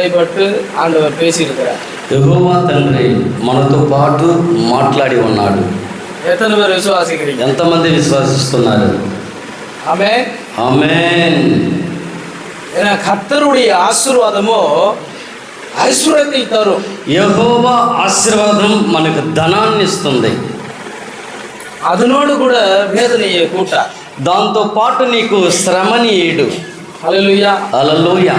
இடைப்பட்டு ஆண்டவர் பேசியிருக்கிறார். యెహోవా తండ్రి మనతో పాటు మాట్లాడి ఉన్నాడు. எத்தனை பேர் விசுவாசிக்கிறீங்க? ఎంతమంది విశ్వసిస్తున్నారు? ஆமென். ఆమేన్. ஏன்னா கர்த்தருடைய ஆசீர்வாதமோ ఐశ్వర్యத்தை தரும். యెహోవా ఆశీర్వాదం మనకు ధనాన్ని ఇస్తుంది. அதனோடு கூட வேதனையை கூட்டார். దాంతో పాటు నీకు శ్రమని ఏడు. ஹல்லேலூயா. హల్లెలూయా.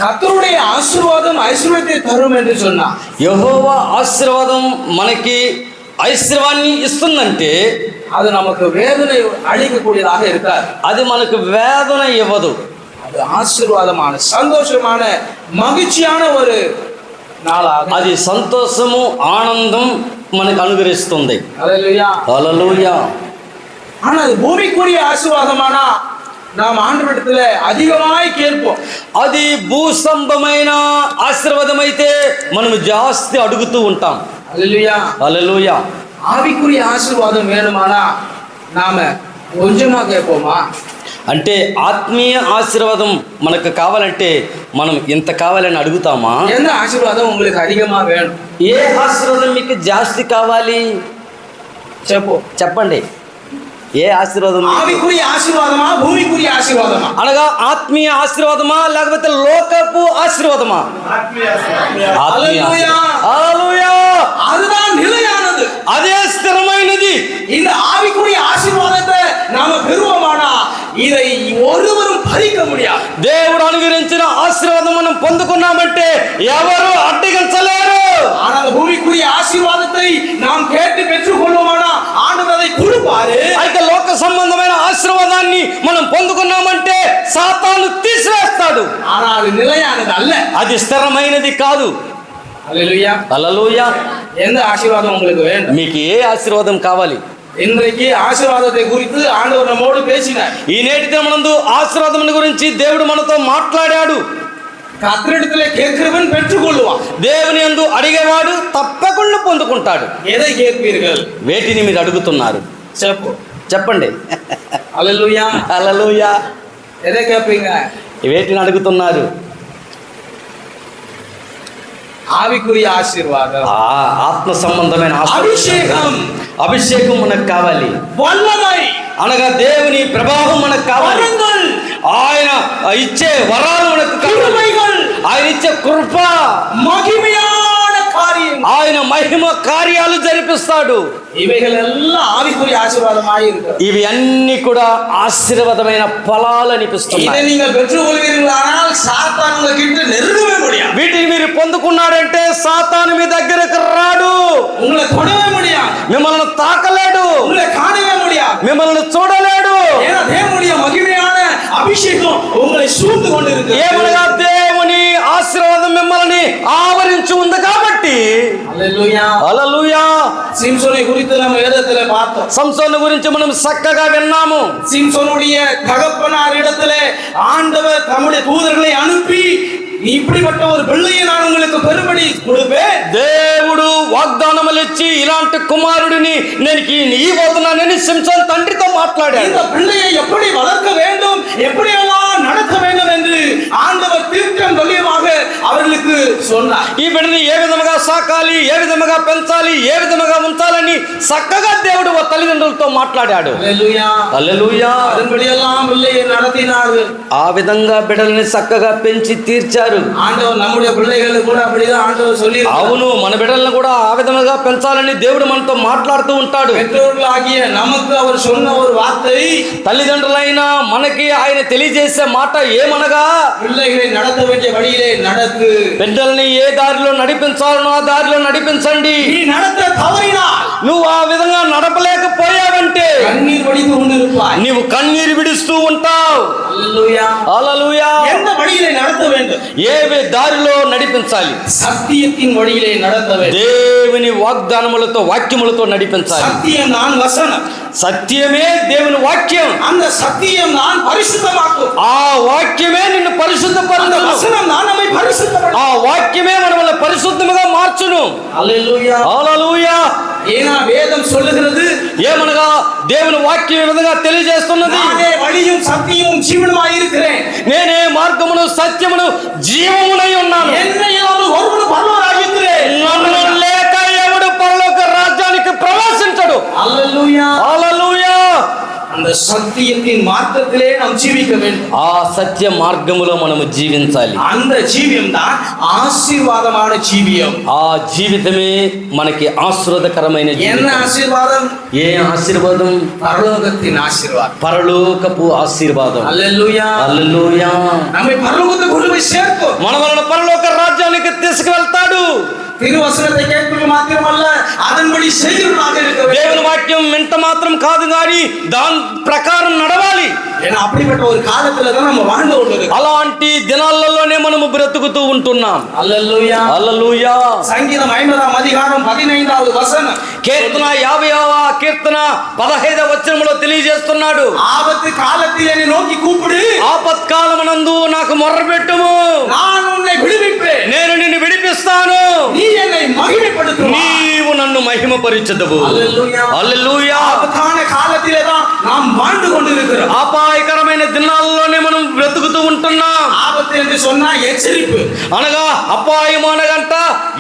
கர்த்தருடைய ஆசீர்வாதம் ஐஸ்வர்யத்தை தரும் என்று சொன்னார். యెహోవా ఆశీర్వాదం మనకి ఐశ్వర్యాన్ని ఇస్తుందంటే அது நமக்கு வேதனை அளிக்கக்கூடியதாக இருக்காது. అది మనకు వేదన ఇవ్వదు. அது ஆசீர்வாதமான சந்தோஷமான மகிழ்ச்சியான ஒரு நாளாக అది సంతోషము ఆనందం మనకు అనుగ్రహిస్తుంది. ஹல்லேலூயா. హల్లెలూయా. ஆனா அது பூமிக்குரிய ஆசீர்வாதமானா நாம் ஆண்டவரிடத்துல அதிகமாய் கேட்போம். అది భూసంభమైన ఆశీర్వాదం అయితే మనం జాస్తి అడుగుతూ ఉంటాం. ஹல்லேலூயா. హల్లెలూయా. ஆவிக்குரிய ஆசீர்வாதம் வேணுமானா நாம கொஞ்சமா கேட்போமா? అంటే ఆత్మీయ ఆశీర్వాదం మనకు కావాలంటే మనం ఎంత కావాలని అడుగుతామా? எந்த ஆசீர்வாதம் உங்களுக்கு அதிகமா வேணும்? ఏ ఆశీర్వాదం మీకు జాస్తి కావాలి చెప్పండి. ఏ ఆశీర్వాదం? ఆవికుரிய ఆశీర్వాదమా, భూమికుரிய ఆశీర్వాదమా? అనగా ఆత్మీయ ఆశీర్వాదమా లేకపోతే లోకపు ఆశీర్వాదమా? హల్లెలూయా. அதுதான் நிலையானது, అదే స్థిరమైనది. இந்த ஆவிக்குரிய ஆசீர்வாதத்தை நாம பெறுவோமானா இதை ஒருவரும் பறிக்க முடியாது. దేవుడు అనుగ్రహించిన ఆశీర్వాదం మనం పొందుకున్నామంటే ఎవరు అడ్డగించలేరు. ஆனால் பூமிக்குரிய ஆசீர்வாதத்தை நாம் கேட்டு பெற்றுக் கொள்வோமானா ஆண்டவர் அதை கொடுப்பாரு. అయితే లోక సంబంధమైన ఆశీర్వాదాన్ని మనం పొందుకున్నామంటే సాతాను తీసివేస్తాడు. ஆனால் அது நிலையானது அல்ல, అది స్థిరమైనది కాదు. ஹல்லேலூயா. హల్లెలూయా. எந்த ஆசீர்வாதம் உங்களுக்கு வேண்டும்? మీకు ఏ ఆశీర్వాదం కావాలి? இன்றைக்கு ஆசீர்வாதத்தை குறித்து ஆண்டவர் நம்மோடு பேசினார். ఈ నేటి దినమందు ఆశీర్వాదం గురించి దేవుడు మనతో మాట్లాడాడు. கர்த்தரிடத்திலே கேட்கிறவன் பெற்றுக்கொள்வான். దేవుని యందు అడిగేవాడు తప్పకుండా పొందుకుంటాడు. எதை கேட்பீர்கள்? వేటిని మీరు అడుగుతున్నారు? చెప్పండి. హల్లెలూయా. హల్లెలూయా. எதை கேட்பீங்க? వేటిని అడుగుతున్నారు? ఆవికుரிய ఆశీర్వాదం, ఆత్మ సంబంధమైన అభిషేకం. అభిషేకం మనకు కావాలి. వల్లమై అనగా దేవుని ప్రభావం మనకు కావాలి. ఆయన ఇచ్చే వరాలు మనకు కావాలి. ఆయన ఇచ్చే కృప, మహిమயான காரியம், ఆయన మహిమ కార్యాలు జరిపిస్తాడు. ఇవేగల్ ఎல்லாம் ఆవికుரிய ఆశీర్వాదமாய் இருக்கிறது. ఇవి అన్ని కూడా ఆశీర్వాదమైన ఫలాలు అనిపిస్తున్నాయి. இதை நீங்கள் பெற்றுக்கொள்வீர்களானால் சாத்தான் உங்ககிட்ட நெருங்கவே முடியாது. వీటిని మీరు పొందుకున్నారంటే సాతాను మీ దగ్గరకు రాడు. உங்களை தொடவே முடியாது, మిమ్మల్ని తాకలేడు, உங்களை காணவே முடியாது, మిమ్మల్ని చూడలేడు. ஏன்னா தேவனுடைய மகிமையான அபிஷேகம் உங்களை சூழ்ந்து கொண்டிருக்கிறது. ఏమనగా దేవుని ఆశీర్వాదం మిమ్మల్ని ఆవరించి ఉంది కాబట్టి. హల్లెలూయా. హల్లెలూయా. சிம்சோனை குறித்து நம்ம வேதத்திலே பார்த்தோம். సంసోను గురించి మనం చక్కగా విన్నాము. சிம்சோனுடைய தகப்பனார் இடத்திலே ஆண்டவர் தம்முடைய தூதர்களை அனுப்பி இப்படிப்பட்ட ஒரு பிள்ளையை நான் உங்களுக்கு பெரும்படி கொடுப்பேன். దేవుడు వాగ్దానములు ఇచ్చి ఇలాంటి కుమారుడిని నేను ఇవ్వబోతున్నానని సిమ్సోన్ తండ్రితో మాట్లాడాడు. இந்த பிள்ளையை எப்படி வளர்க்க வேண்டும், எப்படி எல்லாம் நடத்த வேண்டும் என்று ஆண்டவர் தீர்க்கம் தெளிவாக அவர்களுக்கு சொன்னார். ఈ బిడ్డని ఏ విధముగా సాకాలి, ఏ విధముగా పెంచాలి, ఏ విధముగా ఉంచాలని చక్కగా దేవుడు తల్లిదండ్రులతో మాట్లాడాడు. హల్లెలూయా. హల్లెలూయా. அதன்படியெல்லாம் பிள்ளையை நடத்தினார்கள். ఆ విధంగా బిడ్డల్ని చక్కగా పెంచి తీర్చారు. ஆண்டவர் நம்முடைய பிள்ளைகளுக்கு கூட அப்படிதான் ஆண்டவர் சொல்லி, అవును, మన బిడ్డలను కూడా ఆ విధముగా పెంచాలని దేవుడు మనతో మాట్లాడుతూ ఉంటాడు. பெற்றோர்களாகிய நமக்கு அவர் சொன்ன ஒரு வார்த்தை, తల్లిదండ్రులైన మనకి ఆయన తెలియజేసే మాట ఏమనగా, பிள்ளைகளை நடத்த வேண்டிய வழியிலே நடத்து, బిడ్డల్ని ఏ దారిలో నడిపించాలనో ఆ దారిలో నడిపించండి. நீ நடத்த தவறினால் నువ్వు ఆ విధంగా నడపలేకపోయావంటే கண்ணீர் வடித்து கொண்டிருப்பாய், నీవు కన్నీరు విడుస్తూ ఉంటావు. ஹல்லேலூயா. హల్లెలూయా. எந்த வழியிலே நடத்த வேண்டும்? ఏ దారిలో నడిపించాలి? சத்தியத்தின் வழியிலே நடத்த வேண்டும். దేవుని వాగ్దానములతో వాక్యములతో నడిపించాలి. சத்தியம் தான் வசனம், సత్యమే దేవుని వాక్యం. அந்த சத்தியம் தான் பரிசுத்தமாக்கும், ఆ వాక్యమే నిన్ను அந்த పరిశుద్ధపరచును. வசனம் தான் நம்மை பரிசுத்தப்படுத்தும். ఆ వాక్యమే మనల్ని పరిశుద్ధముగా మార్చును. హల్లెలూయా. హల్లెలూయా. ஏன்னா வேதம் சொல்லுகிறது, ఏమనగా దేవుని వాక్యం ఈ విధంగా తెలియజేస్తున్నది, நானே வழியும் சத்தியமும் ஜீவனுமாய் இருக்கிறேன், నేనే మార్గమును సత్యమును జీవమునై ఉన్నాను, என்னை இல்லாமல் ஒருவனும் பரலோக ராஜ்யத்திலே నన్ను లేక ఎవడు పరలోక రాజ్యానికి ప్రవేశించడు. அல்லேலூயா. హల్లెలూయా. அந்த சத்தியத்தின் மார்க்கத்திலே நாம் ஜீவிக்க வேண்டும். ఆ సత్య మార్గములో మనము జీవించాలి. அந்த ஜீவியம் தான் ஆசீர்வாதமான ஜீவியம். ఆ జీవితమే మనకి ఆశీర్వాదకరమైన என்ன జీవితం. ஆசீர்வாதம்? ఏ ఆశీర్వాదం? பரலோகத்தின் ஆசீர்வாதம். పరలోకపు ఆశీర్వాదం. அல்லேலூயா. హల్లెలూయా. நம்மை பரலோகத்துக்கு கொண்டு போய் சேர்க்கும். మన వలన పరలోక రాజ్యానికి తీసుకువెళ్తాడు. திருவசனத்தை கேட்பது மாத்திரமல்ல, அதன்படி செய்கிறவர்களாக இருக்க வேண்டும். దేవుని వాక్యం వింట మాత్రం కాదు గాని దాని ప్రకారం నడవాలి. ஏன்னா அப்படிப்பட்ட ஒரு காலத்துல தான் நம்ம வாழ்ந்து கொண்டிருக்கோம். అలాంటి దినాలలోనే మనము బ్రతుకుతూ ఉంటున్నాం. அல்லேலூயா. హల్లెలూయా. సంగీతం 50వ అధికారం 15వ వచనం, కీర్తన 50వ కీర్తన 15వ వచనములో తెలియజేస్తున్నాడు, ஆபத்து காலத்தில் என்னை நோக்கி கூப்பிடு, ఆపత్కాలమునందు నాకు మొర్రపెట్టుము, நான் உன்னை விடுவிப்பேன், నేను నిన్ను విడిపిస్తాను, நீ என்னை மகிமைப்படுத்துவாய். నీవు నన్ను మహిమపరచెదవు. அல்லேலூயா. హల్లెలూయా. ஆபத்தான காலத்திலே தான் நாம் வாழ்ந்து கொண்டிருக்கிறோம். అపాయకరమైన దినాల్లోనే మనం బ్రతుకుతూ ఉంటున్నాం. ஆபத்து என்று சொன்னா எச்சரிப்பு. అనగా అపాయం అనగంట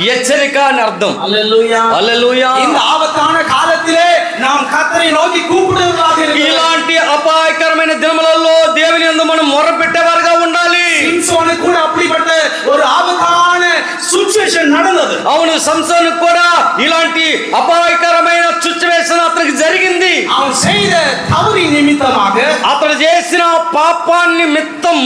హెచ్చరిక అని అర్థం. அல்லேலூயா. హల్లెలూయా. இந்த ஆபத்தான காலத்திலே நாம் கர்த்தரை நோக்கி கூப்பிடுவதாக இருக்கிறோம். ఇలాంటి అపాయకరమైన దినములలో దేవుని యందు మనం మొరపెట్టేవారుగా ఉండాలి. சிம்சோனுக்கு கூட அப்படிப்பட்ட ஒரு ஆபத்தான சிச்சுவேஷன் நடந்தது. అవును, సంసోను కూడా ఇలాంటి అపాయకరమైన సిచ్యువేషన్ అతనికి జరిగింది. அவன் செய்த தவறின் நிமித்தமாக, అతడు చేసిన పాపాన్ని నిమిత్తం,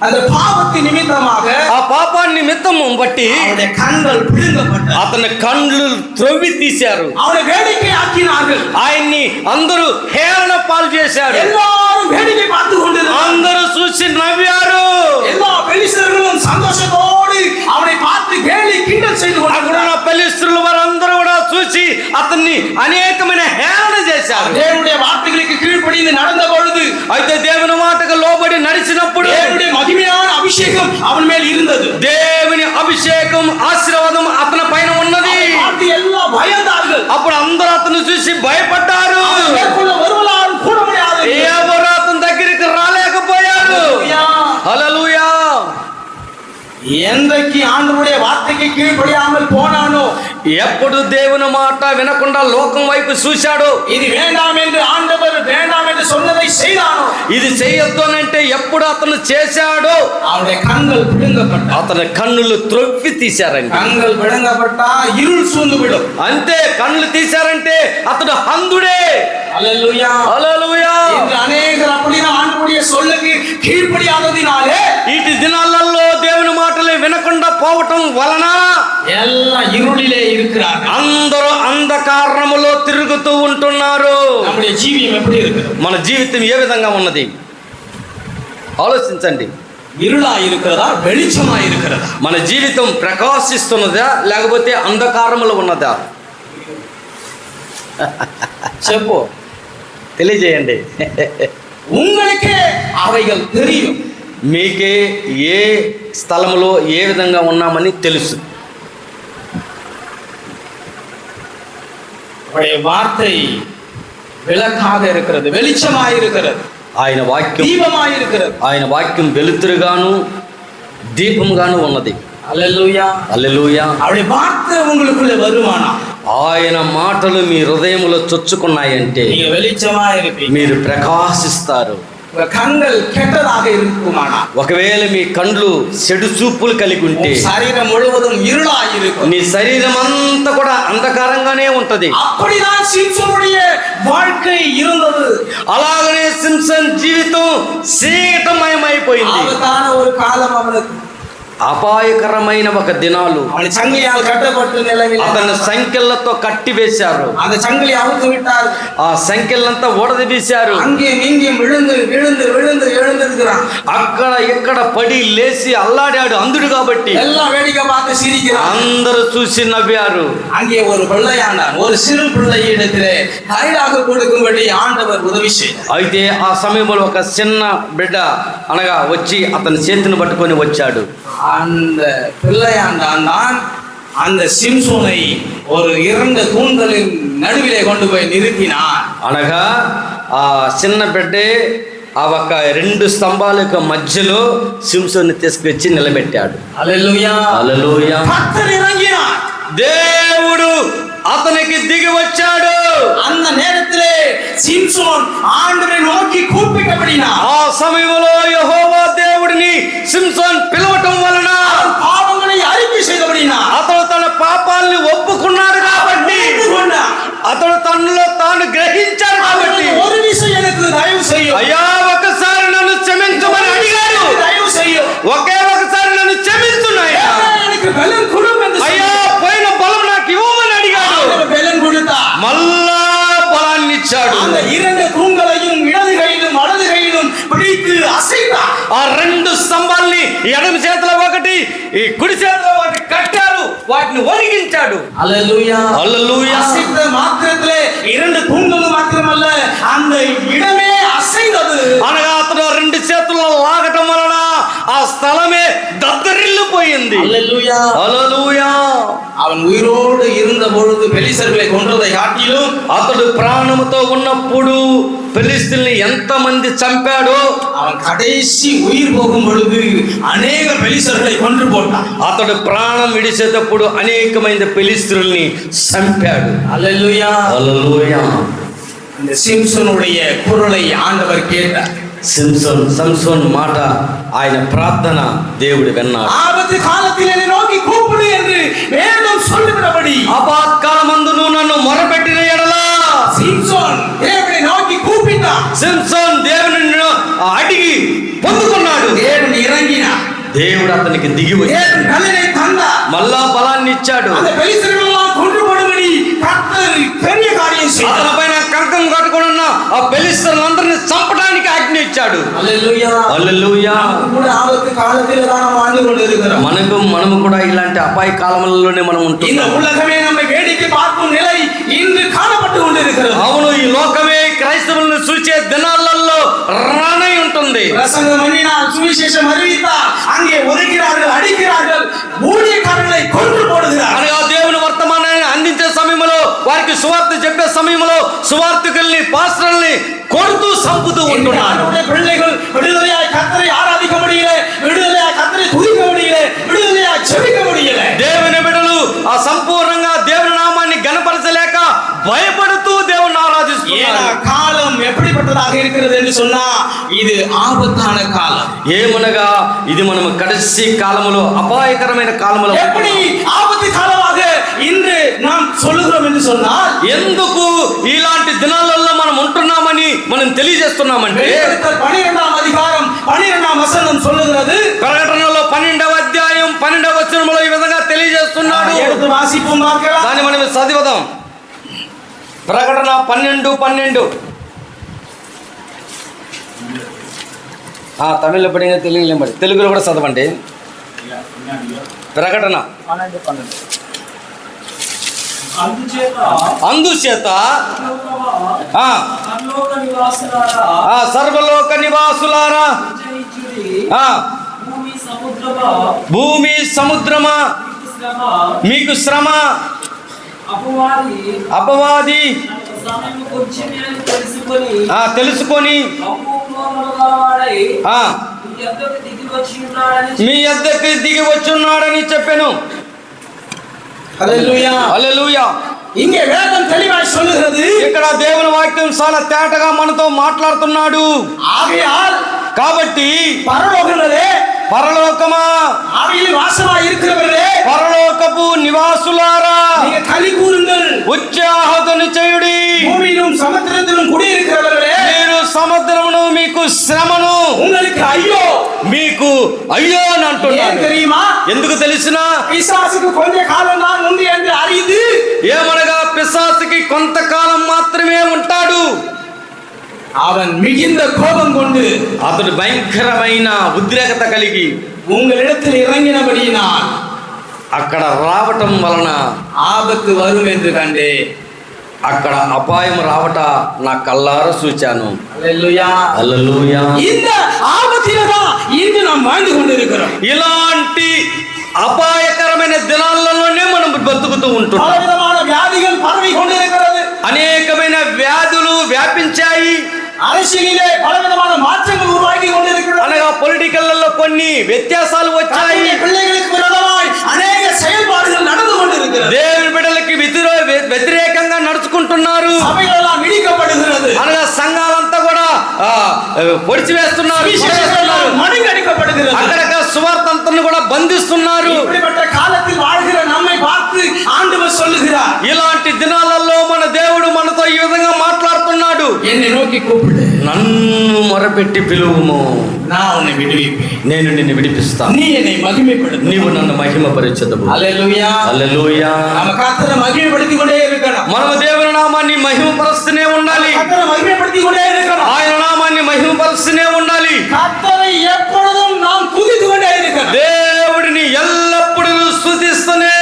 அந்த பாவத்தின் நிமித்தமாக ఆ పాపాన్ని నిమిత్తం బట్టి அவனுடைய கண்கள் பிடுங்கப்பட்டது. అతని కళ్ళు త్రొవ్వి తీశారు. அவனை வேடிக்கை ஆக்கினார்கள். ఆయన్ని అందరూ హేళన పాలు చేశారు. எல்லாரும் வேடிக்கை பார்த்து கொண்டிருந்தார்கள். అందరూ చూసి నవ్వారు. எல்லா பெலிஸ்தர்களும் சந்தோஷத்தோடு அவனை பார்த்து கேலி கிண்டல் செய்து అక్కడ கொண்டிருந்தார்கள். ఉన్న పెలిస్తులు వారందరూ కూడా చూసి అతన్ని అనేకమైన హేళన చేశారు. தேவனுடைய வார்த்தைகளுக்கு கீழ்ப்படிந்து நடந்த பொழுது, అయితే దేవుని మాటకు లోబడి నడిచినప్పుడు தேவனுடைய மகிமையான அபிஷேகம் அவன் மேல் இருந்தது. దేవుని అభిషేకం ఆశీర్వాదం అతని పైన ఉన్నది. பார்த்து எல்லாம் பயந்தார்கள். అప్పుడు అందరూ అతను చూసి భయపడ్డారు. அவன் மேற்கொள்ள வருவலாரும் கூட முடியாது. ఎవరు అతని దగ్గరికి రాలేకపోయారు. హల్లెలూయా. என்றைக்கு ஆண்டவருடைய வார்த்தைக்கு கீழ்ப்படியாமல் போனானோ, ఎప్పుడు దేవుని మాట వినకుండా లోకం వైపు చూశాడో, இது வேண்டாம் என்று ஆண்டவர் வேண்டாம் என்று சொன்னதை செய்தானோ, ఇది చేయొద్దు అంటే ఎప్పుడు అతను చేశాడో அவனுடைய கண்கள் பிடுங்கப்பட்ட. అతని కన్నులు త్రొవ్వి తీశారండి. கண்கள் பிடுங்கப்பட்டா இருள் சூழ்ந்து விடும். అంతే, కన్నులు తీశారంటే అతడు హందుడే. அல்லேலூயா. హల్లెలూయా. இன்று அநேகர் அப்படிதான் ஆண்டவருடைய சொல்லுக்கு கீழ்ப்படியாததினாலே ఇటు దినాలలో దేవుని మాటలు వినకుండా పోవటం వలన எல்லாம் இருளிலே இருக்கிறார்கள். అందరూ అంధకారములో తిరుగుతూ ఉంటున్నారు. நம்முடைய ஜீவியம் எப்படி இருக்குது? మన జీవితం ఏ విధంగా ఉన్నది ఆలోచించండి. இருளா இருக்கிறதா, வெளிச்சமா இருக்கிறதா? మన జీవితం ప్రకాశిస్తున్నదా లేకపోతే అంధకారములో ఉన్నదా? చెప్పు. తెలియజేయండి. உங்களுக்கே அவைகள் தெரியும். మీకే ఏ స్థలములో ఏ విధంగా ఉన్నామని తెలుసు. அவருடைய வார்த்தை விளக்காக இருக்கிறது, வெளிச்சமாக இருக்கிறது, ఆయన వాక్యం தீபமாக இருக்கிறது. ఆయన వాక్యం వెలుతురుగాను దీపంగాను ఉన్నది. அல்லேலூயா. హల్లెలూయా. அவருடைய வார்த்தை உங்களுக்குள்ள வருமானா, ఆయన మాటలు మీ హృదయములో చొచ్చుకున్నాయంటే நீங்க வெளிச்சமா இருப்பீங்க. మీరు ప్రకాశిస్తారు. உங்க கண்கள் கெட்டதாக இருக்குமானா, ఒకవేళ మీ కండ్లు చెడు చూపులు కలిగి ఉంటే உங்க சரீரம் முழுவதும் இருளா இருக்கும். నీ శరీరం అంతా కూడా అంధకారంగానే ఉంటది. அப்படிதான் சிம்சோனுடைய வாழ்க்கை இருந்தது. అలాగనే సింసన్ జీవితం చీకటమయమైపోయింది. ஆபத்தான ஒரு காலம் அவனுக்கு. అపాయకరమైన ఒక దినాలు. அவனை சங்கிலியால் கட்டப்பட்ட நிலையில் అతన్ని సంకెళ్లతో కట్టివేశారు. அந்த சங்கிலி அவுத்து விட்டார். ఆ సంకెళ్ళంతా ఊడదీశారు. அங்கேயும் இங்கேயும் விழுந்து விழுந்து விழுந்து எழுந்திருக்கிறான். అక్కడ ఇక్కడ పడి లేచి అల్లాడాడు అందుడు కాబట్టి எல்லாம் வேடிக்கை பார்த்து சிரிக்கிறான். అందరూ చూసి నవ్వారు. அங்கே ஒரு பிள்ளையாண்டான். ஒரு சிறு பிள்ளை இடத்திலே கைலாக கொடுக்கும்படி ஆண்டவர் உதவி செய்தார். అయితే ఆ సమయంలో ఒక చిన్న బిడ్డ అనగా వచ్చి అతని చేతిని పట్టుకొని వచ్చాడు. அந்த பிள்ளையாண்டான் தான் அந்த சிம்சோனை ஒரு 2 தூண்களின் நடுவிலே கொண்டு போய் நிறுத்தினான். అనగా ఆ చిన్న బిడ్డే ఆ ఒక 2 స్తంభాలకు మధ్యలో సింసోన్ని తీసుకొచ్చి నిలబెట్టాడు. హల్లెలూయా. హల్లెలూయా. కర్తర్ ఇறங்கினார். దేవుడు అతనికి దిగి వచ్చాడు. அந்த நேரத்திலே சிம்சோன் ஆண்டவரை நோக்கி கூப்பிட்டபடினா ఆ సమయంలో యెహోవా దేవుడిని సింసోన్ పిలవటం వలన పాపங்களை அறிக்கை செய்தபடினா అతడు తన పాపాలను ఒప్పుకున్నాడు కాబట్టి అతడు తనలో తాను గ్రహించాడు కాబట్టి ஒரு விஷயம் எனக்கு தயவு செய்யும். అయ్యా ఒకసారి నన్ను క్షమించమని అడిగాడు. தயவு செய்யும். ఒకే ఒకసారి నన్ను క్షమించున్నాయా எனக்கு பலன் கொடும் என்று అయ్యా పోయిన బలం నాకు ఇవ్వమని అడిగాడు. பலன் கொடுத்தா మళ్ళా బలాన్ని ఇచ్చాడు. அந்த 2 தூண்களையும் இடது கையிலும் வலது கையிலும் பிடித்து அசைத்தார். ఆ 2 స్తంభాల్ని ఎడమ చేతిలో ఒకటి ఈ కుడి చేతిలో ఒకటి కట్టారు. వాటిని ఒరిగించాడు. హల్లెలూయా. హల్లెలూయా. அசைத்த மாத்திரத்திலே 2 தூண்கள் மாத்திரமல்ல அந்த இடமே அசைந்தது. అనగా అతను 2 చేతుల్లో లాగటం వలన ఆ స్థలమే దద్దరిల్లిపోయింది. హల్లెలూయా. హల్లెలూయా. அவன் உயிரோடு இருந்த பொழுது பெலிஸ்தர்களை கொன்றதை காட்டிலும் అతడు ప్రాణముతో ఉన్నప్పుడు ఫిలిష్తీయుల్ని ఎంతమంది చంపాడో அவன் கடைசி உயிர் போகும் பொழுது அநேக பெலிஸ்தர்களை கொன்று போட்டான். అతడు ప్రాణం విడిచేటప్పుడు అనేకమైన ఫిలిష్తీయుల్ని చంపాడు. హల్లెలూయా. హల్లెలూయా. இந்த சிம்சனுடைய குரலை ஆண்டவர் கேட்டார். సంసోన్ మాట ఆయన ప్రార్థన దేవుడు విన్నాడు. ஆபத்து காலத்தில் என்னை நோக்கி கூப்பிடு என்று வேதம் சொல்லுகிறபடி ఆపత్కాలమందు నువ్వు నన్ను మొరపెట్టిన ఎడల சிம்சோன் தேவனை நோக்கி கூப்பிட்டான். సింసోన్ దేవుని అడిగి పొందుకున్నాడు. தேவன் இறங்கினார். దేవుడు అతనికి దిగి వచ్చి தேவன் பலனை தந்தார். మళ్ళా బలాన్ని ఇచ్చాడు. அந்த பெலிஸ்தர்களெல்லாம் கொன்று போடும்படி கர்த்தர் பெரிய காரியம் செய்தார். అతని పైన కంకం కట్టుకుని ఉన్న ఆ ఫిలిష్తీయులందరిని చంపడానికి ఆజ్ఞ ఇచ్చాడు. హల్లెలూయా. హల్లెలూయా. కూడా ఆపత్తు కాలத்தில் தான் நாம் வாழ்ந்து கொண்டிருக்கிறோம். మనము కూడా ఇలాంటి అపాయ కాలంలోనే మనం இந்த ఉంటున్నాం. உலகமே நம்மை வேடிக்கை பார்க்கும் நிலை இன்று காணப்பட்டு கொண்டிருக்கிறது. అవును, ఈ లోకమే క్రైస్తవులను చూచే దినాలలో రానై ఉంటుంది. பிரசங்கம் பண்ணினால் சுவிசேஷம் அறிவித்தால் அங்கே ஒதுக்கிறார்கள், அடிக்கிறார்கள், ஊழியக்காரர்களை கொன்று போடுகிறார்கள். అనగా దేవుని వర్తమానాన్ని అందించే సమయంలో వారికి సువార్త చెప్పే సమయంలో సువార్తికుల్ని పాస్టర్ల్ని కొడుతూ చంపుతూ ఉంటున్నారు. பிள்ளைகள் விடுதலையாய் கர்த்தரை ஆராதிக்க முடியல, விடுதலையாய் கர்த்தரை துதிக்க முடியல, விடுதலையாய் ஜெபிக்க முடியல. దేవుని బిడ్డలు ఆ సంపూర్ణంగా దేవుని నామాన్ని గణపరచలేక భయపడుతూ దేవుని ఆరాధిస్తున్నారు. కాలం எப்படிப்பட்டதாக இருக்கிறது என்று சொன்னா இது ஆபத்தான காலம். ఏమనగా ఇది మనం కడసి కాలములో అపాయకరమైన కాలములో எப்படி ஆபத்து காலமாக இன்று நாம் சொல்லுகிறோம் என்று சொன்னால் ఎందుకు ఇలాంటి దినాలలో మనం ఉంటున్నామని మనం తెలియజేస్తున్నామంటే 12వ అధికారం 12వ వచనం சொல்லுகிறது. ప్రకటనలో 12వ అధ్యాయం 12వ వచనంలో ఈ విధంగా తెలియజేస్తున్నాడు. எடுத்து வாசிப்போம் பார்க்கலாம். దాన్ని మనం చదివదాం. ప్రకటన 12:12. తమిళ్లో పడిన తెలుగులో పడి తెలుగులో కూడా చదవండి. ప్రకటన 12. అందుచేత సర్వలోక నివాసులారా, భూమి సముద్రమా మీకు శ్రమ, అపవాది తెలుసుకొని మీ యొద్దకు దిగి వచ్చున్నాడని చెప్పాను. హల్లెలూయా. హల్లెలూయా. இங்கே வேதம் தெளிவாய் சொல்லுகிறது. ఇక్కడ దేవుని వాక్యం చాలా తేటగా మనతో మాట్లాడుతున్నాడు. ஆகையால் కాబట్టి பரலோகங்களே, పరలోకమా, ஆவியில் வாசமாய் இருக்கிறவர்களே, పరలోకపు నివాసులారా, நீங்க களி கூறுங்கள். ఉత్సాహతుని చేయుడి. பூமியிலும் சமுத்திரத்திலும் குடியிருக்கிறவர்களே, మీరు సముద్రమును మీకు శ్రమను, உங்களுக்கு ஐயோ, మీకు అయ్యో అని ஏன் అంటున్నాడు. தெரியுமா? ఎందుకు తెలిసినా, பிசாசுக்கு கொஞ்ச காலம் தான் உண்டு என்று அறிந்து ఏమనగా పిశాచుకి కొంతకాలం మాత్రమే ఉంటాడు. அவன் மிகுந்த கோபம் கொண்டு అతడు భయంకరమైన ఉద్రేకత కలిగి உங்களிடத்தில் இறங்கினபடியினால் అక్కడ రావటం వలన ஆபத்து வரும் என்று கண்டே. అక్కడ అపాయం రావట నా కళ్ళారా చూచాను. హల్లెలూయా. హల్లెలూయా. இந்த ஆபத்திலே தான் இன்று நாம் வாழ்ந்து கொண்டிருக்கிறோம். ఇలాంటి అపాయకరమైన దినాలలోనే మనం బతుకుతూ ఉంటున్నాం. பலவிதமான வியாதிகள் பரவி கொண்டிருக்கிறது. అనేకమైన వ్యాధులు వ్యాపించాయి. அரசியலிலே பலவிதமான மாற்றங்கள் உருவாகி கொண்டிருக்கிறது. అనగా పొలిటికల్లో కొన్ని వ్యత్యాసాలు వచ్చాయి. பிள்ளைகளுக்கு விரோதமாய் అనేక செயல்பாடுகள் நடந்து கொண்டிருக்கிறது. దేవుని బిడ్డలకి వ్యతిరేకంగా నడుచుకుంటున్నారు. సభలెல்லாம் ఇడికப்படுகிறது. అనగా సంఘాలంతా కూడా పొడిచివేస్తున్నారు, మణిగడికப்படுகிறது. అక్కడక్కడ సువార్తంతను కూడా బంధిస్తున్నారు. இப்படிப்பட்ட காலத்தில் வாழ்கிற நம்மை பார்த்து ஆண்டவர் சொல்லுகிறார், ఇలాంటి దినాలలో మన దేవుడు మనతో ఈ విధంగా మాట్లాడుతున్నాడు. என்னை நோக்கி கூப்பிடு, నన్ను మొరపెట్టి పిలువుము, நான் உன்னை விடுவிப்பேன், నేను నిన్ను విడిపిస్తాను, நீ என்னை மகிமைப்படுத்து, నీవు నన్ను మహిమపరచెదవు. హల్లెలూయా, హల్లెలూయా. நம்ம கர்த்தரை మహిమపడుతూ கொண்டே இருக்கணும். మనము దేవుని నామాన్ని మహిమపరుస్తూనే ఉండాలి. கர்த்தரை మహిమపడుతూ கொண்டே இருக்கணும். ఆయన నామాన్ని మహిమపరుస్తూనే ఉండాలి. கர்த்தரை எப்பொழுதும் நாம் துதித்து கொண்டே இருக்கணும். దేవుడిని ఎల్లప్పుడూ స్తుతిస్తూనే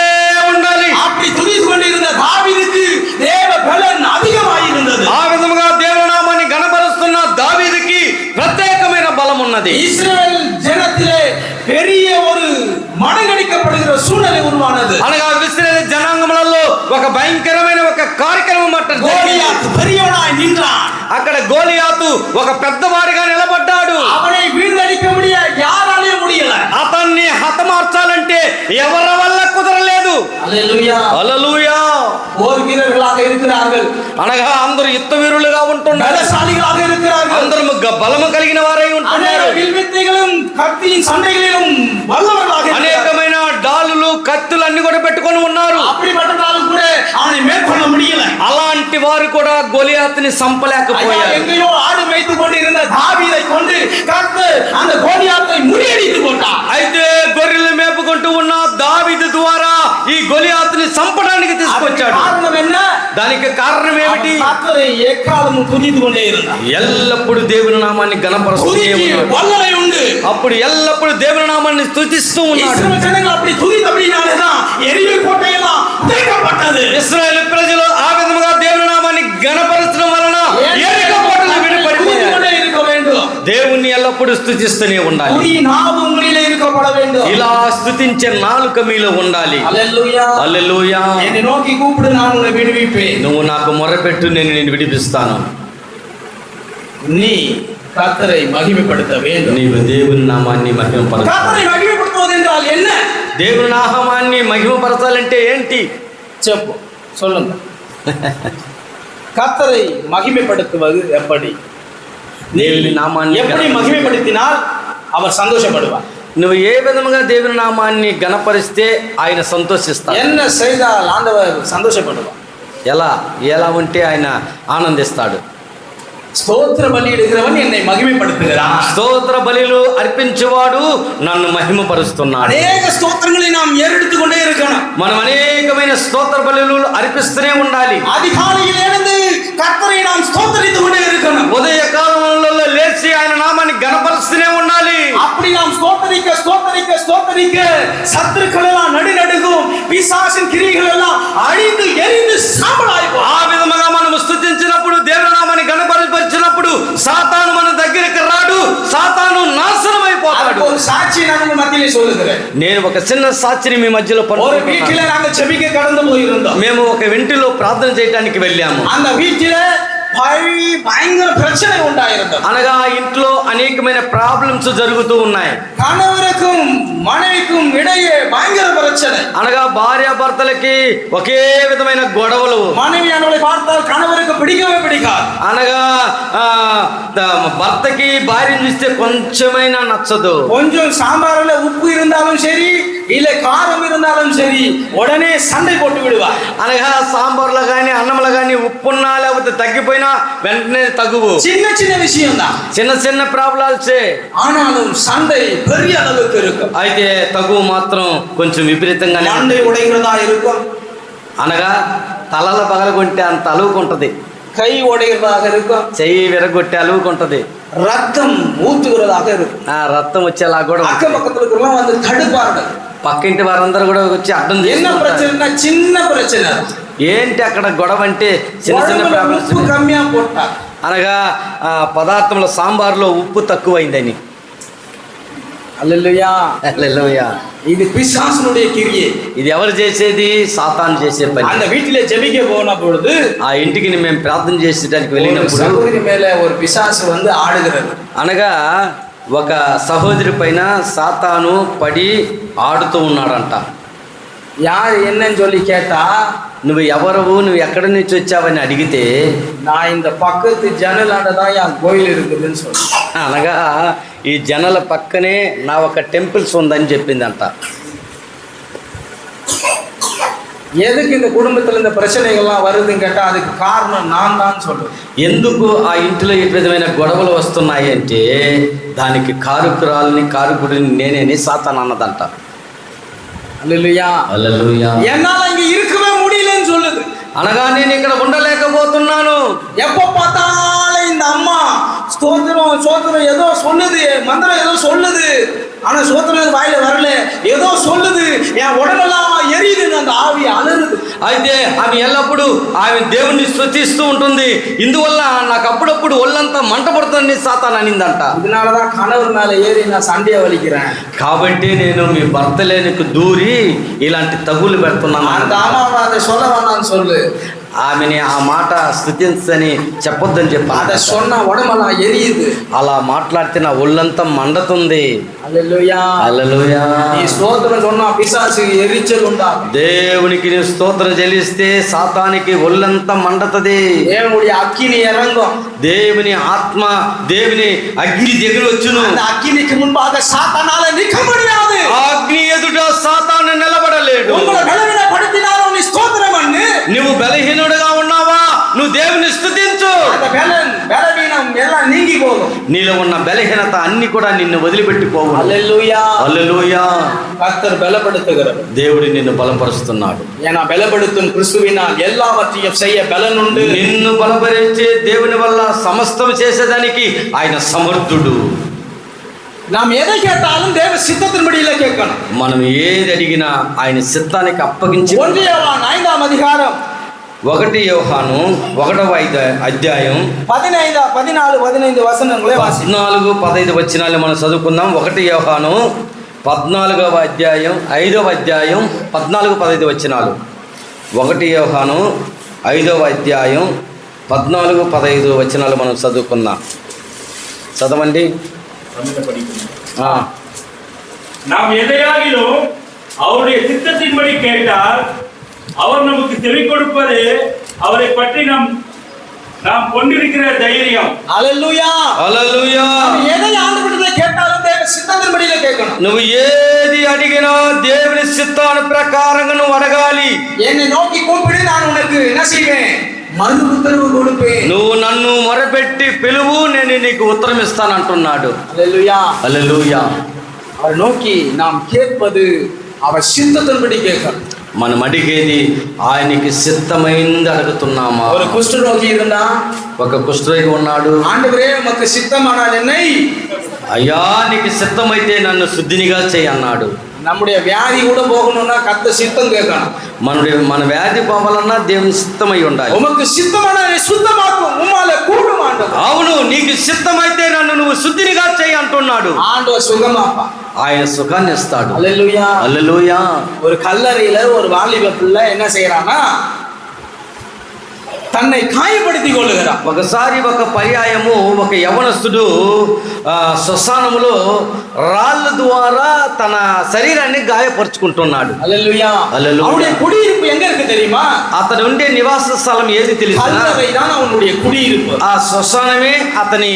ఉండాలి. அப்படி துதித்து கொண்டிருந்த தாவீதுக்கு தேவ பலன் அதிகமாய் இருந்தது. ఆ విధముగా దేవుని నామాన్ని గణపరుస్తున్న దావీదుకి ప్రత్యేకమైన బలం ఉన్నది. இஸ்ரவேல் ஜனத்திலே பெரிய ஒரு மடங்கடிக்கப்படுகிற சூழ்நிலை உருவானது. అనగా ఇశ్రాయేలు జనాంగములలో ఒక భయంకరమైన ఒక కార్యక్రమం గోలియాతు పెరియవనాய் నిன்றான். అక్కడ గోలియాతు ఒక పెద్దవాడిగా నిలబడ్డాడు. அவனை வீழ்த்தடிக்க யாராலையும் முடியல. అతన్ని హతమార్చాలంటే ఎవరి వల్ల కుదరలేదు. హల్లెలూయా, హల్లెలూయా. పోర్ వీరులుగా இருக்கிறார்கள். అనగా అందరూ యుద్ధ వీరులుగా ఉంటున్నారు, బలశాలిగా இருக்கிறார்கள். అందరూ బలము కలిగిన వారై ఉంటున్నారు. విల్విద్యകളും కత్తిயின் சண்டைகளிலும் வல்லவர்களாக అనేకమైన డాలులు కత్తులు అన్ని కూడా పెట్టుకొని ఉన్నారు. அப்படிப்பட்டதாலும் கூட அவனை மேற்கொள்ள முடியல. అలాంటి వారు కూడా గోలియాతుని సంపలేకపోయారు. எங்கேயோ ஆடு மேய்த்துக் கொண்டிருந்த தாவீதை கொண்டு கர்த்தர் அந்த கோலியாத்தை முறியடித்து போட்டார். అయితే గొర్రెలు మేపుకుంటూ ఉన్న దావీదు ద్వారా ఈ గొలియాతుని సంపడానికి తీసుకొచ్చాడు. కారణం என்ன? దానికి కారణం ఏమిటి? கர்த்தரை எக்காலமும் துதித்து கொண்டே இருந்தார். ఎల్లప్పుడు దేవుని నామాన్ని గణపరుస్తూనే ఉన్నాడు. வல்லமை உண்டு. అప్పుడు ఎల్లప్పుడు దేవుని నామాన్ని స్తుతిస్తూ ఉన్నాడు. இஸ்ரவேல் ஜனங்கள் அப்படி துதித்தபடினாலேதான் எரிகோ கோட்டையெல்லாம் உடைக்கப்பட்டது. ఇశ్రాయేలు ప్రజలు ఆ విధముగా దేవుని నామాన్ని గణపరచడం వలన ఎరికో కోటలు విడిపడిపోయాయి. இருக்க வேண்டும். దేవుణ్ణి ఎల్లప్పుడు స్తుతిస్తూనే ఉండాలి. துதி நாவு உங்களிலே இருக்கப்பட வேண்டும். ఇలా స్తుతించే నాలుక మీలో ఉండాలి. హల్లెలూయా, హల్లెలూయా. என்னை நோக்கி கூப்பிடு, நான் உன்னை விடுவிப்பேன். నువ్వు నాకు మొరపెట్టు, నేను నిన్ను విడిపిస్తాను. நீ கர்த்தரை மகிமைப்படுத்த வேண்டும். నీవు దేవుని నామాన్ని మహిమపరచాలి. கர்த்தரை மகிமைப்படுத்துவது என்றால் என்ன? దేవుని నామాన్ని మహిమపరచాలంటే ఏంటి చెప్పు, சொல்லுங்க. கர்த்தரை மகிமைப்படுத்துவது எப்படி? దేవుని నామాన్ని எப்படி மகிமைப்படுத்தினால் அவர் சந்தோஷப்படுவார். నువ్వు ఏ విధముగా దేవుని నామాన్ని గణపరిస్తే ఆయన సంతోషిస్తాడు. என்ன செய்தால் ஆண்டவர் சந்தோஷப்படுவார்? ఎలా ఉంటే ఆయన ఆనందిస్తాడు. ஸ்தோத்திர பலியிடுகிறவன் என்னை மகிமைப்படுத்துகிறான். స్తోత్ర బలిలు అర్పించేవాడు నన్ను మహిమపరుస్తున్నాడు. అనేక స్తోత్రங்களை நாம் ஏறெடுத்து கொண்டே இருக்கணும். మనం అనేకమైన స్తోత్ర బలులు అర్పిస్తూనే ఉండాలి. அதிகாலையில் எழுந்து கர்த்தரை நாம் ஸ்தோத்திரித்து கொண்டே இருக்கணும். ఉదయ కాలంలో లేచి ఆయన నామాన్ని గణపరుస్తూనే ఉండాలి. அப்படி நாம் ஸ்தோத்திரிக்க ஸ்தோத்திரிக்க ஸ்தோத்திரிக்க சத்துருக்கள் எல்லாம் நடுநடுங்கும், பிசாசின் கிரியைகள் எல்லாம் அழிந்து எரிந்து சாம்பலாய் போகும். ఆ విధముగా మనం స్తుతించినప్పుడు దేవుని నామాన్ని గణపరిచినప్పుడు సాతాను మన దగ్గరికి రాడు, సాతాను నాశనం అయిపోతాడు. ஒரு சாட்சி நான் உங்க மத்தியிலே சொல்லுகிறேன். నేను ఒక చిన్న సాక్షిని మీ మధ్యలో ஒரு పంచుకుంటున్నాను. வீட்டிலே நாங்க ஜெபிக்க கடந்து போயிருந்தோம். మేము ఒక ఇంటిలో ప్రార్థన చేయడానికి వెళ్ళాము. அந்த வீட்டிலே பயங்கர பிரச்சனை உண்டாயிருந்தது. అనగా ఇంట్లో అనేకమైన ప్రాబ్లమ్స్ జరుగుతూ ఉన్నాయి. கணவருக்கும் மனைவிக்கும் இடையே பயங்கர பிரச்சனை. అనగా భార్య భర్తలకి ఒకే విధమైన గొడవలు. மனைவி அவளை பார்த்தால் கணவருக்கு பிடிக்கவே பிடிக்காது. అనగా భర్తకి భార్యను చూస్తే కొంచెమైనా నచ్చదు. கொஞ்சம் சாம்பார்ல உப்பு இருந்தாலும் சரி, இல்ல காரம் இருந்தாலும் சரி, உடனே சண்டை போட்டு விடுவார். అనగా సాంబార్లో కానీ అన్నంలో కానీ ఉప్పున్నా లేకపోతే తగ్గిపోయినా వెంటనే తగువు. சின்ன சின்ன விஷயம் தான், చిన్న చిన్న ప్రాబ్లమ్సే, ஆனாலும் சண்டை பெரிய அளவுக்கு இருக்கும். అయితే తగువు మాత్రం కొంచెం విపరీతంగానే மண்டை உடைகிறதா இருக்கும், అనగా తలల పగలగొంటే అంత అలువుకుంటది. கை உடைகிறதாக இருக்கும், చెయ్యి విరగొట్టి అలువుకుంటది. ரத்தம் ஊத்துகிறதாக இருக்கும். ఆ రక్తం వచ్చేలా కూడా அக்க பக்கத்துல இருக்கிறவங்க வந்து தடுப்பார்கள். పక్కింటి వారందరూ కూడా వచ్చి అడ్డం என்ன చేస్తారు. பிரச்சனைனா சின்ன பிரச்சனை. ఏంటి అక్కడ గొడవ అంటే చిన్న చిన్న உடம்புல ప్రాబ్లమ్స్. உப்பு கம்மியா போட்டா, అనగా పదార్థంలో సాంబార్లో ఉప్పు తక్కువైందని హల్లెలూయా. హల్లెలూయా. ఇది பிசாசுனுடைய கிரியை. ఇది ఎవరు చేసేది? సాతాను చేసే పని. அந்த வீட்டிலே ஜெபிக்க போன பொழுது ఆ ఇంటికి మేము ప్రార్థన చేసేటానికి వెళ్ళినప్పుడు సహోదరి மேலே ஒரு பிசாசு வந்து ఆడుகிறது. అనగా ఒక సహోదరి పైన సాతాను పడి ఆడుతూ ఉన్నాడంట. யார் என்னன்னு சொல்லி கேட்டா, నువ్వు ఎవరవు, నువ్వు ఎక్కడి నుంచి వచ్చావని అడిగితే, நான் இந்த பக்கத்து ஜன்னலாண்ட தான் என் கோயில் இருக்குதுன்னு சொல்லி, అనగా ఈ జనల పక్కనే నా ఒక టెంపుల్స్ ఉందని చెప్పిందంట. எதுக்கு இந்த குடும்பத்தில் இந்த பிரச்சனைகள்லாம் வருதுன்னு கேட்டால் அதுக்கு காரணம் நான் தான் சொல்லுவேன். ఎందుకు ఆ ఇంటిలో ఈ విధమైన గొడవలు వస్తున్నాయి అంటే దానికి కారుకుడిని నేనే సాతాను అన్నదంట. హల్లెలూయా. హల్లెలూయా. என்னால இங்க இருக்கவே முடியலன்னு சொல்லுது. అనగా నేను ఇక్కడ ఉండలేకపోతున్నాను. எப்ப பார்த்தாலும் இந்த அம்மா ஸ்தோத்திரம் ஏதோ சொல்லுது, மந்திரம் ஏதோ சொல்லுது, ஆனா சோத்திரம் வாயில வரல, ஏதோ சொல்லுது, என் உடம்பெல்லாம் எரியுதுன்னு அந்த ஆவி அலறுது. అయితే ఆమె ఎల్లప్పుడూ ఆమె దేవుణ్ణి స్తుతిస్తూ ఉంటుంది. ఇందువల్ల నాకు అప్పుడప్పుడు ఒళ్ళంతా మంట పడుతుంది సాతాను అనిందంట. இதனாலதான் கணவர் மேல ஏறி நான் சண்டையை வலிக்கிறேன். కాబట్టి నేను మీ భర్త లేనికి దూరి ఇలాంటి తగులు పెడుతున్నాను. அந்த அம்மாவை அதை சொல்ல வேணாம்னு சொல்லு. ఆమెని ఆ మాట స్తుతించని చెప్పొద్దని చెప్పి அதை சொன்ன உடம்பெல்லாம் எரியுது. అలా మాట్లాడితే నా ఒళ్ళంతా మండుతుంది. హల్లెలూయా. హల్లెలూయా. ఈ స్తోత్రం சொன்னா పిశాచికి ఎరిచలు ఉండాలి. దేవునికి నీ స్తోత్రం చెల్లిస్తే సాతానికి ఒళ్ళంతా మండుతుంది. దేవుడి అగ్ని ఇறங்கும். దేవుని ఆత్మ, దేవుని అగ్ని దిగులు వచ్చును. அந்த அக்கினிக்கு முன்பாக சாத்தானால நிற்க முடியாது. ఆ అగ్ని ఎదుట సాతాను నిలబడలేడు. உங்களை బలహీనపడినాலும் నీ స్తోత్రం అన్ని. నువ్వు బలహీనుడుగా ఉన్నావా, నువ్వు దేవుని స్తుతించు. அந்த బలహీనం எல்லாம் நீங்கி போகும். నీలో ఉన్న బలహీనత అన్ని కూడా నిన్ను వదిలిపెట్టిపోవు. హల్లెలూయా. హల్లెలూయా. கர்த்தர் பலப்படுத்துகிறார். దేవుడు నిన్ను బలపరుస్తున్నాడు. ஏனா பலப்படுத்தும் கிறிஸ்துவினால் எல்லாவற்றையும் செய்ய பலன் உண்டு. నిన్ను బలపరిచే దేవుని వల్ల సమస్తం చేసేదానికి ఆయన సమర్థుడు. நாம் எதை கேட்டாலும் தேவ சித்தத்தின்படியில கேட்கணும். మనం ఏది అడిగినా ఆయన చిత్తానికి అప్పగించి. 1 யோவான் 5ஆம் அதிகாரம் 1 యోహాను 1వ అధ్యాయం 14-15 వచనங்களை వాసి. 14-15 వచనాలు మనం చదువుకుందాం. 1 యోహాను 14వ అధ్యాయం 5వ అధ్యాయం 14-15 వచనాలు. 1 యోహాను 5వ అధ్యాయం 14-15 వచనాలు మనం చదువుకుందాం. చదవండి. நாம் எதையாகிலும் அவருடைய சித்தத்தின்படி கேட்டால் அவர் நமக்கு செவி கொடுப்பது அவரை பற்றி நாம் கொண்டிருக்கிற தைரியம். ஹல்லேலூயா. హల్లెలూయా. எதை ஆண்டவரிடத்துல கேட்டாலும் தேவ சித்தத்தின்படியில கேட்கணும். నువ్వు ఏది అడిగినా దేవుని చిత్తాను ప్రకారంగా నువ్వు అడగాలి. என்னை நோக்கி கூப்பிடு, நான் உனக்கு என்ன செய்வேன்? మరు ఉత్తరవు கொடுப்பேன். నువ్వు నన్ను మొరపెట్టి పిలువు, నేను నీకు ఉత్తరం ఇస్తాను అంటున్నాడు. హల్లెలూయా. హల్లెలూయా. அவர் நோக்கி நாம் கேட்பது அவர் சித்தத்தின்படி கேட்கணும். మనం అడిగేది ఆయనకి సిద్ధమైంది అడుగుతున్నామా? ஒரு குஷ்டரோகி இருந்தா, ఒక కుష్ఠరోగి ఉన్నాడు. ஆண்டவரே உமக்கு சித்தமானால் என்னை, అయ్యా నీకు సిద్ధమైతే నన్ను శుద్ధినిగా చేయి అన్నాడు. நம்முடைய வியாதி கூட போகணும்னா கர்த்த சித்தம் கேட்கணும். మన వ్యాధి పోవాలన్నా దేవుని సిద్ధమై ఉండాలి. உமக்கு சித்தமானால் சுத்தமாக்கும், உம்மால கூடும் ஆண்டவர். అవును, నీకు సిద్ధమైతే నన్ను నువ్వు శుద్ధినిగా చేయి అంటున్నాడు. ஆண்டவர் சுகமாப்பா. ఆయన సుఖాన్ని ఇస్తాడు. హల్లెలూయా. హల్లెలూయా. ஒரு கல்லறையில ஒரு வாலிப பிள்ளை என்ன செய்யறானா, తన్னை గాయపడితి కొలుగరా. ఒకసారి ఒక పర్యాయము ఒక యవనస్తుడు శ్మశానములో రాళ్ళ ద్వారా తన శరీరాన్ని గాయపరుచుకుంటున్నాడు. హల్లెలూయా. హల్లెలూయా. அவனுடைய குடியிருப்பு எங்க இருக்கு தெரியுமா? అతను ఉండే నివాస స్థలం ఏది తెలుసా? கல்லறை தான் அவனுடைய குடியிருப்பு. ఆ శ్మశానమే అతని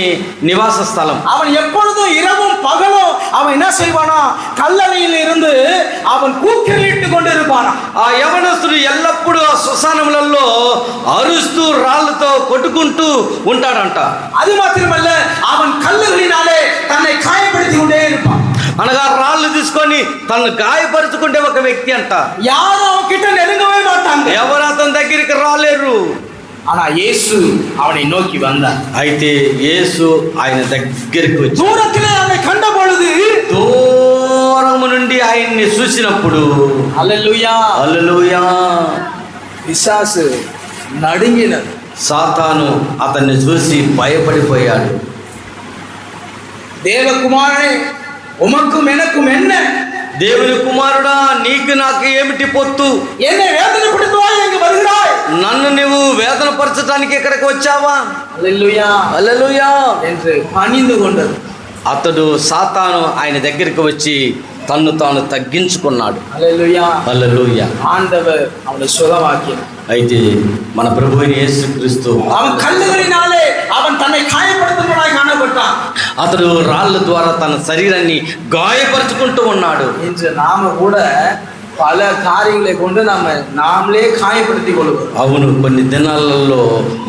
నివాస స్థలం. அவன் எப்பொழுதும் இரவும் பகலும் அவன் என்ன செய்வானா, கல்லறையில் இருந்து அவன் கூக்குரலிட்டு கொண்டிருப்பானா. ఆ యవనస్తుడు ఎల్లప్పుడూ ఆ శ్మశానములలో అరుస్తూ రాళ్ళతో కొట్టుకుంటూ ఉంటాడంట. அது மாத்திரமல்ல, அவன் கல்லுகளினாலே தன்னை காயப்படுத்தி கொண்டே இருப்பான். అనగా రాళ్ళు తీసుకొని తను గాయపరుచుకుంటే ఒక వ్యక్తి అంట. யாரும் அவன் கிட்ட நெருங்கவே மாட்டாங்க. ఎవరు అతని దగ్గరికి రాలేరు. ஆனா இயேசு அவனை நோக்கி வந்தார். అయితే యేసు ఆయన దగ్గరికి వచ్చి దూరத்திலே அவனை கண்ட பொழுது, దూరము నుండి ఆయన్ని చూసినప్పుడు హల్లెలూయా, హల్లెలూయా, పిశాసు నడుంగినది. సాతాను అతన్ని చూసి భయపడిపోయాడు. దేవకుమారుడే உமக்கும் எனக்கும் என்ன? దేవుని కుమారుడా, నీకు నాకు ఏమిటి పొత్తు? என்னை வேதனைப்படுத்துவாய் இங்கு வருகிறாய். నన్ను నువ్వు వేదన పరచడానికి ఇక్కడికి వచ్చావా? హల్లెలూయా హల్లెలూయా என்று பணிந்து கொண்டது. అతడు సాతాను ఆయన దగ్గరికి వచ్చి తన్ను తాను తగ్గించుకున్నాడు. హల్లెలూయా హల్లెలూయా. ஆண்டவர் அவனை சுகமாக்கினார். అయితే మన ప్రభు అయిన యేసుక్రీస్తు அவன் கல்லுகளினாலே அவன் தன்னை காயப்படுத்துவனாய் காணப்பட்டான். అతడు రాళ్ళ ద్వారా తన శరీరాన్ని గాయపరుచుకుంటూ ఉన్నాడు. இன்று நாம கூட பல காரியங்களை கொண்டு நாமளே காயப்படுத்திக் கொள்கிறோம். అవును, కొన్ని దినాలలో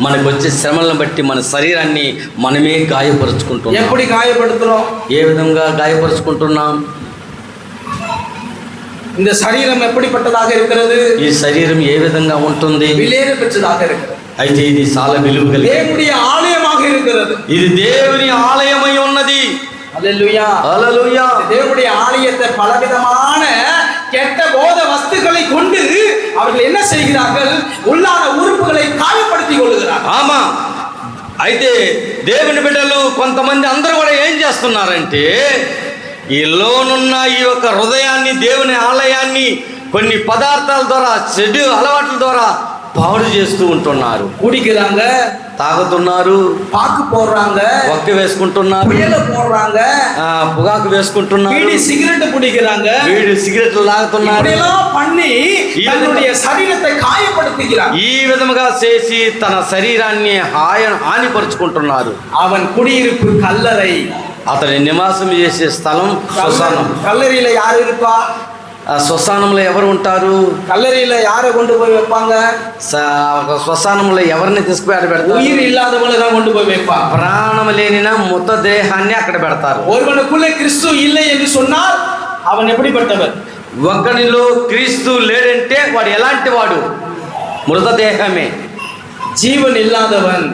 మనకు వచ్చే శ్రమలను బట్టి మన శరీరాన్ని మనమే గాయపరుచుకుంటున్నాం. எப்படி காயப்படுத்துறோம்? ఏ విధంగా గాయపరుచుకుంటున్నాం? இந்த சரீரம் எப்படிப்பட்டதாக இருக்கிறது? ఈ శరీరం ఏ విధంగా ఉంటుంది? விலையேற பெற்றதாக இருக்கிறது. అయితే ఇది చాలా విలువ కలిగి, தேவனுடைய ஆலயமாக இருக்கிறது. ఇది దేవుని ఆలయమై ఉన్నది. ஹல்லேலூயா హల్లెలూయా. தேவனுடைய ஆலயத்தை பலவிதமான கெட்ட போத வஸ்துக்களை கொண்டு அவர்கள் என்ன செய்கிறார்கள்? உள்ளான உறுப்புகளை காயப்படுத்திக் கொள்கிறார்கள். ఆమా. అయితే దేవుని బిడ్డలు కొంతమంది అందరూ కూడా ఏం చేస్తున్నారంటే, ఈ లోనున్న ఈ యొక్క హృదయాన్ని, దేవుని ఆలయాన్ని కొన్ని పదార్థాల ద్వారా, చెడు అలవాట్ల ద్వారా పాడు చేస్తూ ఉంటున్నారు. குடிக்கிறாங்க, తాగుతున్నారు, பாக்கு போடுறாங்க, ఒక్క వేసుకుంటున్నారు, புயல போடுறாங்க, పొగాకు వేసుకుంటున్నారు, பீடி సిగరెట్ குடிக்கிறாங்க, వీడు సిగరెట్లు లాగుతున్నారు. இப்படியெல்லாம் பண்ணி தன்னுடைய சரீரத்தை காயப்படுத்துகிறார். ఈ విధముగా చేసి తన శరీరాన్ని హానిపరుచుకుంటున్నారు. அவன் குடியிருப்பு கல்லறை. అతని నివాసం చేసే స్థలం శ్మశానం. கல்லறையில யாரு இருப்பா? ఆ శ్మశానంలో ఎవరు ఉంటారు? கல்லறையில யாரை கொண்டு போய் வைப்பாங்க? శ్మశానంలో ఎవరిని తీసుకుపోయి అక్కడ పెడతారు? உயிர் இல்லாதவங்களை தான் கொண்டு போய் வைப்பாங்க. ప్రాణం లేనిన మృత దేహాన్ని అక్కడ పెడతారు. ஒருவனுக்குள்ளே கிறிஸ்து இல்லை என்று சொன்னால் அவன் எப்படிப்பட்டவன்? ఒకనిలో క్రీస్తు లేడంటే వాడు ఎలాంటి వాడు? మృతదేహమే. జీవన్ ఇల్లాదవన్,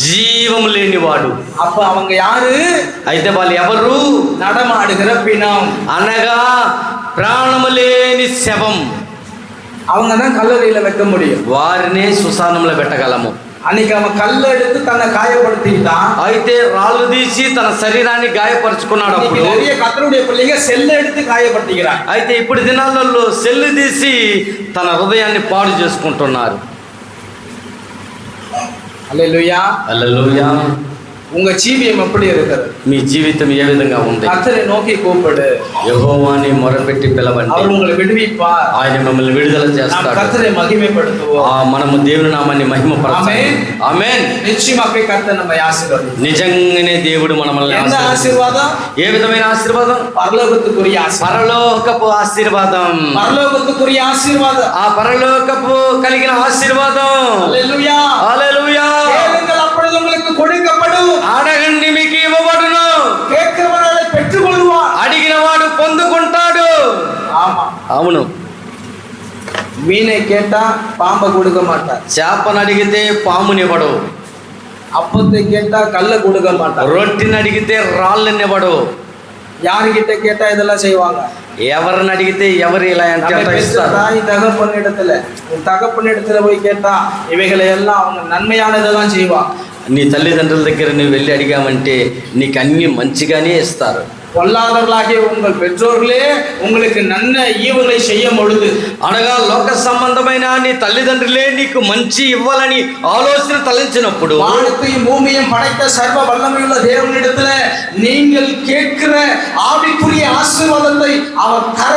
జీవం లేనివాడు. அப்ப அவங்க யாரு? అయితే వాళ్ళు ఎవరు? நடமாடுகிற பிணம், అనగా ప్రాణము లేని శవం. அவங்க தான் கல்லறையில வைக்க முடியும். వారినే శ్మశానంలో పెట్టగలము. அன்னைக்கு அவன் கல்ல எடுத்து தன்னை காயப்படுத்திட்டான். అయితే రాళ్ళు తీసి తన శరీరాన్ని గాయపరుచుకున్నాడు. అప్పుడు நிறைய கர்த்தருடைய பிள்ளைங்க செல்ல எடுத்து காயப்படுத்திக்கிறாங்க. అయితే ఇప్పుడు దినాలలో సెల్లు తీసి తన హృదయాన్ని పాడు చేసుకుంటున్నారు. హల్లెలూయా హల్లెలూయా. உங்க ஜீவியம் எப்படி இருக்கிறது? మీ జీవితం ఏ విధంగా ఉంది? கர்த்தரை நோக்கி கூப்பிடு, యెహోవాని మొరపెట్టి పిలవండి, அவர் உங்களை விடுவிப்பார். ఆయన మిమ్మల్ని విడుదల நாம் చేస్తాడు. கர்த்தரை மகிமைப்படுத்துவோம். మనము దేవుని నామాన్ని మహిమపరచాలి. ఆమేన్. நிச்சயமாகவே கர்த்தர் நம்மை ஆசீர்வதிப்பார். నిజంగానే దేవుడు మనల్ని என்ன ஆசீர்வாதம்? ఏ విధమైన ఆశీర్వాదం? பரலோகத்துக்குரிய ஆசீர்வாதம். పరలోకపు ఆశీర్వాదం. பரலோகத்துக்குரிய ஆசீர்வாதம். ఆ పరలోకపు కలిగిన ఆశీర్వాదం. హల్లెలూయా హల్లెలూయా. கேளுங்கள் அப்பொழுது உங்களுக்கு கொடுக்கப்படும். అడగండి మీకు ఇవ్వబడును. கேட்கிறவன் அதை பெற்றுக்கொள்வான். అడిగిన వాడు పొందుకుంటాడు. ஆமா, అవును. மீனை கேட்டா பாம்பை கொடுக்க மாட்டார். చేపను అడిగితే పామునివ్వడు. அப்பத்தை கேட்டா கல்ல கொடுக்க மாட்டார். రొట్టెని అడిగితే రాళ్ళనివ్వడు. யாருகிட்ட கேட்டா இதெல்லாம் செய்வாங்க? ఎవరిని అడిగితే ఎవరు ఇలా అంటే நம்ம பெற்ற ఇస్తారు. தாய் தகப்பன் இடத்துல போய் கேட்டா இவைகளை எல்லாம் அவங்க நன்மையானதை தான் செய்வாங்க. నీ తల్లిదండ్రుల దగ్గర నువ్వు వెళ్ళి అడిగామంటే నీకు అన్ని మంచిగానే ఇస్తారు. பொல்லாதவர்களாகிய உங்கள் பெற்றோர்களே உங்களுக்கு நன்ன ஈவுகளை செய்யும் பொழுது, అనగా లోక సంబంధమైన నీ తల్లిదండ్రులే నీకు మంచి ఇవ్వాలని ఆలోచన తలంచినప్పుడు, வானத்தையும் பூமியையும் படைத்த சர்வ வல்லமையுள்ள தேவனிடத்துல நீங்கள் கேட்கிற ஆவிக்குரிய ஆசீர்வாதத்தை அவர் தர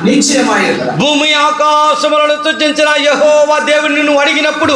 நிச்சயமாயிருக்கிறார். భూమి ఆకాశములను సృజించిన యెహోవా దేవుని నువ్వు అడిగినప్పుడు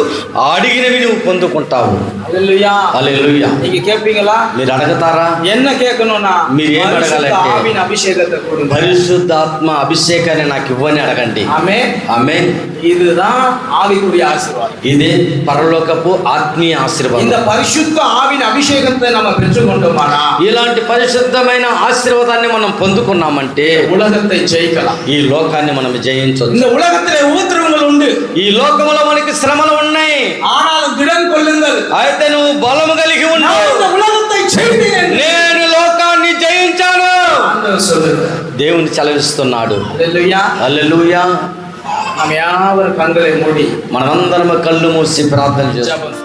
అడిగినవి నువ్వు పొందుకుంటావు. హల్లెలూయా. హల్లెలూయా. நீங்க கேட்பீங்களா? మీరు అడగతారా? என்ன கேட்கணும்னா మీరు ఏం అడగాలంటే ஆவியின் அபிஷேகத்தை கொடுங்க. పరిశుద్ధాత్మ అభిషేకాన్ని నాకు ఇవ్వని అడగండి. ஆமென். ఆమేన్. இதுதான் ஆவிக்குரிய ஆசீர்வாதம். ఇదే పరలోకపు ఆత్మీయ ఆశీర్వాదం. இந்த பரிசுத்த ஆவின் அபிஷேகத்தை நம்ம பெற்றுக்கொண்டோமானா ఇలాంటి పరిశుద్ధమైన ఆశీర్వాదాన్ని మనం పొందుకున్నామంటే உலகத்தை ஜெயிக்கலாம். ఈ లోకాన్ని మనం జయించవచ్చు. இந்த உலகத்திலே உபத்திரவங்கள் உண்டு, ఈ లోకములో మనకి శ్రమలు ఉన్నాయి. ஆனாலும் திடன் கொள்ளுங்கள். అయితే నువ్వు బలము కలిగి நான் ఉన్నావు. இந்த உலகத்தை ஜெயித்தேன். నేను లోకాన్ని జయించాను. ஆண்டவர் சொல்லுகிறார். దేవుని చలవిస్తున్నాడు. హల్లెలూయా. హల్లెలూయా. நாம் யாவரும் கண்களை மூடி మనందరం కళ్ళు మూసి ప్రార్థన చేస్తాం. ஜெபம்